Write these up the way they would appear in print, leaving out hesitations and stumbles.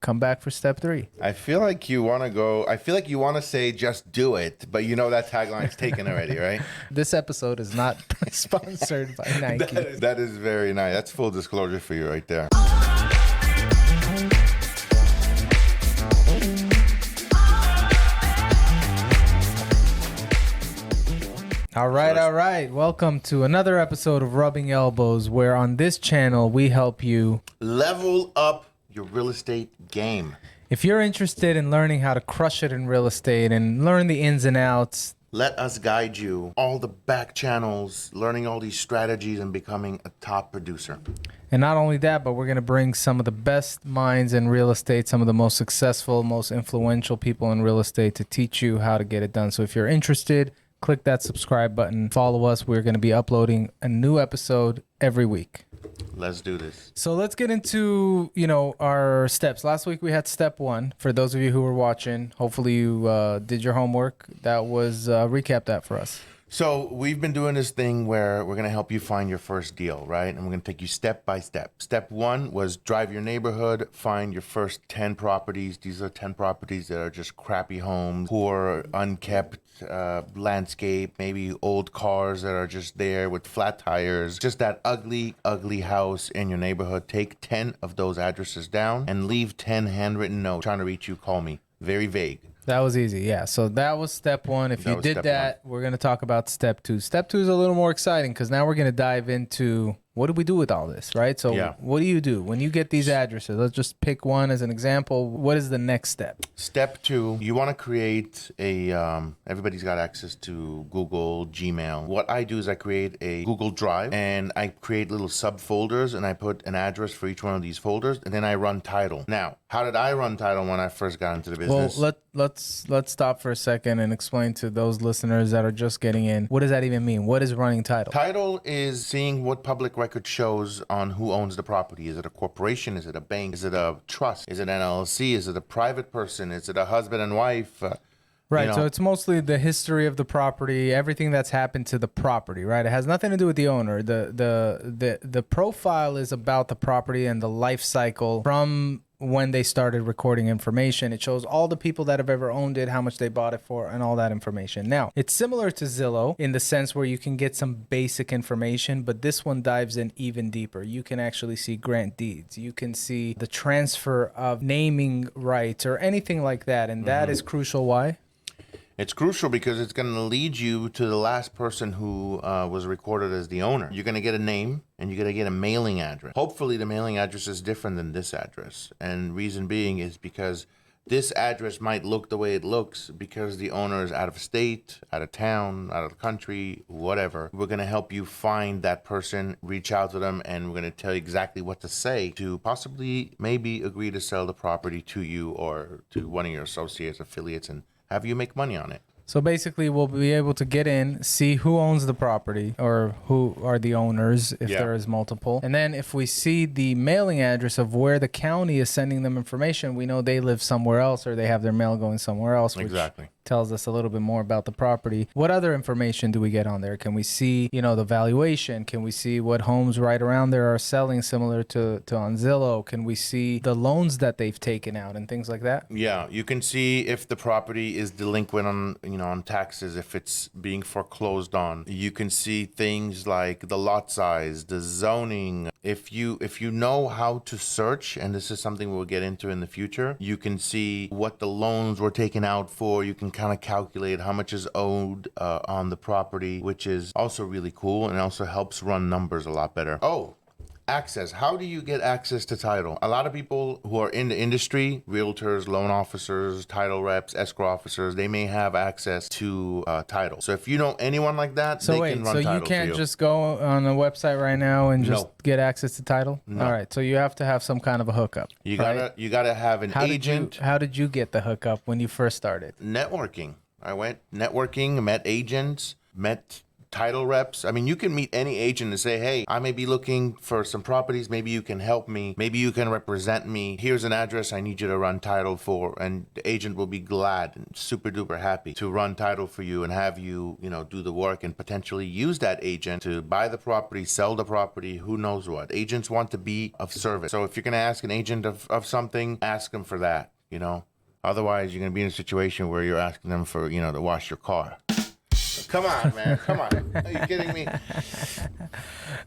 come back for step 3. I feel like you want to go. I feel like you want to say just do it, but you know that tagline's taken already, right? This episode is not sponsored by Nike. That is very nice. That's full disclosure for you right there. All right. Welcome to another episode of Rubbing Elbows, where on this channel we help you Level up your real estate game. if you're interested in learning how to crush it in real estate and learn the ins and outs. Let us guide you all the back channels, learning all these strategies and becoming a top producer. And not only that, but we're going to bring some of the best minds in real estate, some of the most successful, most influential people in real estate to teach you how to get it done. So if you're interested, click that subscribe button. Follow us. We're going to be uploading a new episode every week. Let's do this. So let's get into, our steps. Last week we had step 1. For those of you who were watching, hopefully you did your homework. That was recap that for us. So we've been doing this thing where we're going to help you find your first deal, right? And we're going to take you step by step. Step 1 was drive your neighborhood, find your first 10 properties. These are 10 properties that are just crappy homes, poor, unkept landscape, maybe old cars that are just there with flat tires, just that ugly, ugly house in your neighborhood. Take 10 of those addresses down and leave 10 handwritten notes. Trying to reach you, call me. Very vague. That was easy, yeah. So that was step 1. If you did that, we're going to talk about step 2. Step 2 is a little more exciting because now we're going to dive into what do we do with all this, right? So What do you do when you get these addresses? Let's just pick one as an example. What is the next step? Step 2, you want to create a, everybody's got access to Google, Gmail. What I do is I create a Google Drive and I create little subfolders and I put an address for each one of these folders and then I run title. Now, how did I run title when I first got into the business? Well, let's stop for a second and explain to those listeners that are just getting in. What does that even mean? What is running title? Title is seeing what public record shows on who owns the property. Is it a corporation? Is it a bank? Is it a trust? Is it an LLC? Is it a private person? Is it a husband and wife? Right. So it's mostly the history of the property, everything that's happened to the property, right? It has nothing to do with the owner. The profile is about the property and the life cycle from when they started recording information. It shows all the people that have ever owned it, how much they bought it for, and all that information. Now, it's similar to Zillow in the sense where you can get some basic information, but this one dives in even deeper. You can actually see grant deeds. You can see the transfer of naming rights or anything like that. And that is crucial. Why? It's crucial because it's going to lead you to the last person who was recorded as the owner. You're going to get a name and you're going to get a mailing address. Hopefully the mailing address is different than this address. And reason being is because this address might look the way it looks because the owner is out of state, out of town, out of the country, whatever. We're going to help you find that person, reach out to them, and we're going to tell you exactly what to say to possibly maybe agree to sell the property to you or to one of your associates, affiliates, and have you make money on it. So basically, we'll be able to get in, see who owns the property or who are the owners if there is multiple. And then if we see the mailing address of where the county is sending them information, we know they live somewhere else or they have their mail going somewhere else, which tells us a little bit more about the property. What other information do we get on there? Can we see, the valuation? Can we see what homes right around there are selling similar to on Zillow? Can we see the loans that they've taken out and things like that? Yeah, you can see if the property is delinquent on taxes, if it's being foreclosed on. You can see things like the lot size, the zoning. If you know how to search, and this is something we'll get into in the future, you can see what the loans were taken out for. You can kind of calculate how much is owed on the property, which is also really cool and also helps run numbers a lot better. Oh, access. How do you get access to title? A lot of people who are in the industry, realtors, loan officers, title reps, escrow officers, they may have access to title. So if you know anyone like that, they can run title. So you can't just go on a website right now and just get access to title? No. All right. So you have to have some kind of a hookup. You gotta have an agent. How did you get the hookup when you first started? Networking. I went networking, met agents, met title reps. I mean, you can meet any agent and say, hey, I may be looking for some properties. Maybe you can help me. Maybe you can represent me. Here's an address I need you to run title for. And the agent will be glad and super duper happy to run title for you and have you, do the work and potentially use that agent to buy the property, sell the property, who knows what. Agents want to be of service. So if you're going to ask an agent of something, ask them for that, Otherwise, you're going to be in a situation where you're asking them for, to wash your car. Come on, man. Come on. Are you kidding me?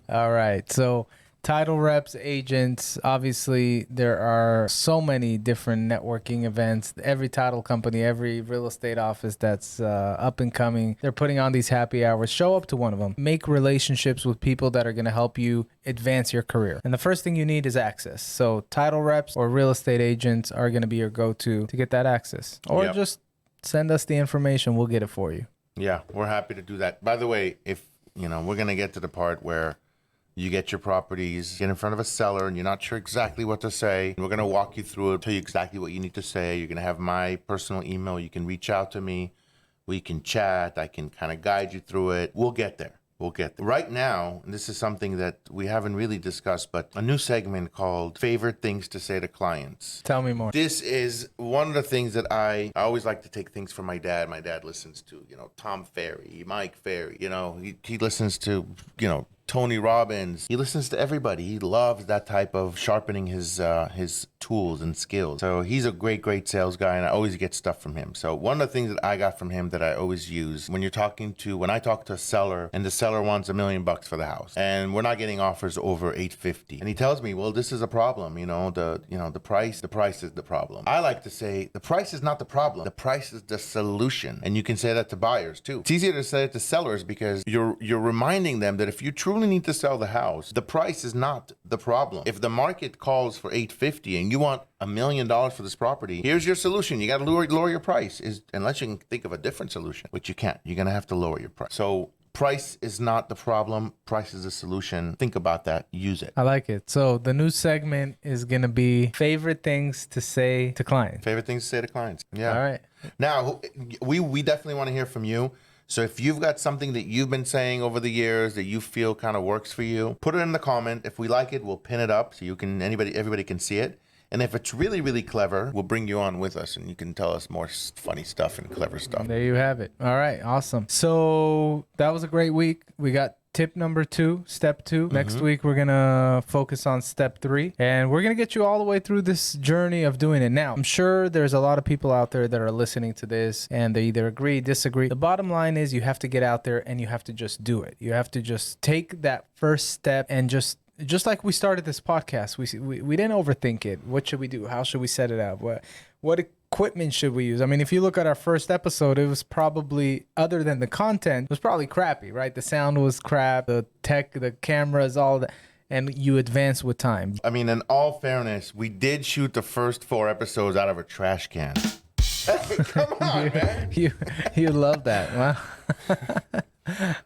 All right. So title reps, agents, obviously there are so many different networking events. Every title company, every real estate office that's up and coming, they're putting on these happy hours. Show up to one of them. Make relationships with people that are going to help you advance your career. And the first thing you need is access. So title reps or real estate agents are going to be your go-to to get that access. Or just send us the information. We'll get it for you. Yeah, we're happy to do that. By the way, if, we're going to get to the part where you get your properties, get in front of a seller, and you're not sure exactly what to say. We're going to walk you through it, tell you exactly what you need to say. You're going to have my personal email. You can reach out to me. We can chat. I can kind of guide you through it. We'll get there. We'll get there. Right now, and this is something that we haven't really discussed, but a new segment called Favorite Things to Say to Clients. Tell me more. This is one of the things that I always like to take things from my dad. My dad listens to, Tom Ferry, Mike Ferry, he listens to, Tony Robbins. He listens to everybody. He loves that type of sharpening his tools and skills. So he's a great sales guy, and I always get stuff from him. So one of the things that I got from him that I always use when I talk to a seller and the seller wants $1 million for the house, and we're not getting offers over $850, and he tells me, well, this is a problem. The price is the problem. I like to say the price is not the problem. The price is the solution, and you can say that to buyers too. It's easier to say it to sellers because you're reminding them that if you truly need to sell the house, the price is not the problem. If the market calls for $850 and you want $1 million for this property, here's your solution. You got to lower your price, unless you can think of a different solution, which you can't. You're going to have to lower your price. So price is not the problem. Price is the solution. Think about that. Use it. I like it. So the new segment is going to be favorite things to say to clients. Favorite things to say to clients. Yeah. All right. Now, we definitely want to hear from you. So if you've got something that you've been saying over the years that you feel kind of works for you, put it in the comment. If we like it, we'll pin it up so everybody can see it. And if it's really, really clever, we'll bring you on with us and you can tell us more funny stuff and clever stuff. There you have it. All right. Awesome. So that was a great week. We got tip number 2, step 2. Next week, we're going to focus on step 3. And we're going to get you all the way through this journey of doing it. Now, I'm sure there's a lot of people out there that are listening to this and they either agree, disagree. The bottom line is you have to get out there and you have to just do it. You have to just take that first step and just like we started this podcast, we didn't overthink it. What should we do? How should we set it up? What equipment should we use? I mean, if you look at our first episode, it was probably, other than the content, it was probably crappy, right? The sound was crap, the tech, the cameras, all that. And you advance with time. I mean, in all fairness, we did shoot the first 4 episodes out of a trash can. Hey, come on, man. You love that. Wow.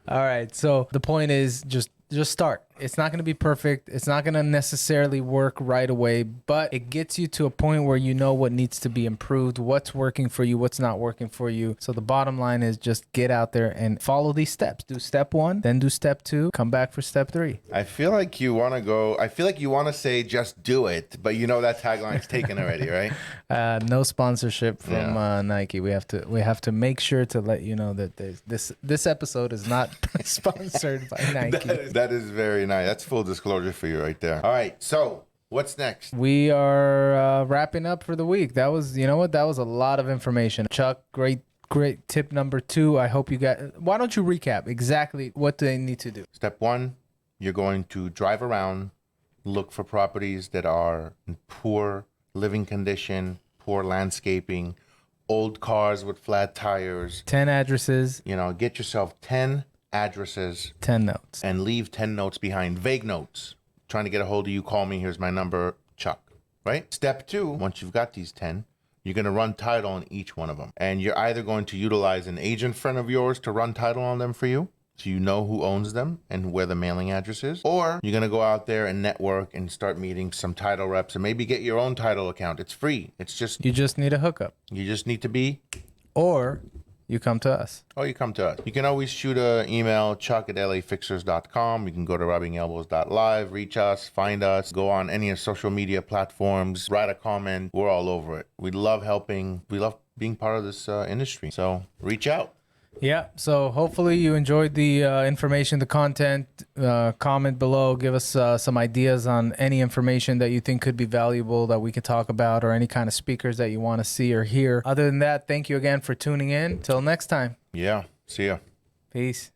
All right. So the point is just start. It's not going to be perfect. It's not going to necessarily work right away, but it gets you to a point where you know what needs to be improved, what's working for you, what's not working for you. So the bottom line is just get out there and follow these steps. Do step 1, then do step 2, come back for step 3. I feel like you want to say just do it, but that tagline's taken already, right? No sponsorship from Nike. We have to make sure to let you know that this episode is not sponsored by Nike. That is very nice. That's full disclosure for you right there. All right. So what's next? We are wrapping up for the week. That was, that was a lot of information. Chuck, great tip number 2. I hope you got, why don't you recap exactly what they need to do? Step 1, you're going to drive around, look for properties that are in poor living condition, poor landscaping, old cars with flat tires. 10 addresses. Get yourself 10 addresses, 10 notes, and leave 10 notes behind. Vague notes. Trying to get a hold of you, call me. Here's my number, Chuck. Right? Step 2, once you've got these 10, you're going to run title on each one of them. And you're either going to utilize an agent friend of yours to run title on them for you, so you know who owns them and where the mailing address is, or you're going to go out there and network and start meeting some title reps and maybe get your own title account. It's free. You just need a hookup. You just need to be. Or you come to us. Oh, you come to us. You can always shoot an email, chuck@lafixers.com. You can go to rubbingelbows.live, reach us, find us, go on any of social media platforms, write a comment. We're all over it. We love helping. We love being part of this industry. So reach out. Yeah, so hopefully you enjoyed the information, the content. Comment below, give us some ideas on any information that you think could be valuable that we could talk about, or any kind of speakers that you want to see or hear. Other than that, thank you again for tuning in. Till next time. Yeah. See ya. Peace.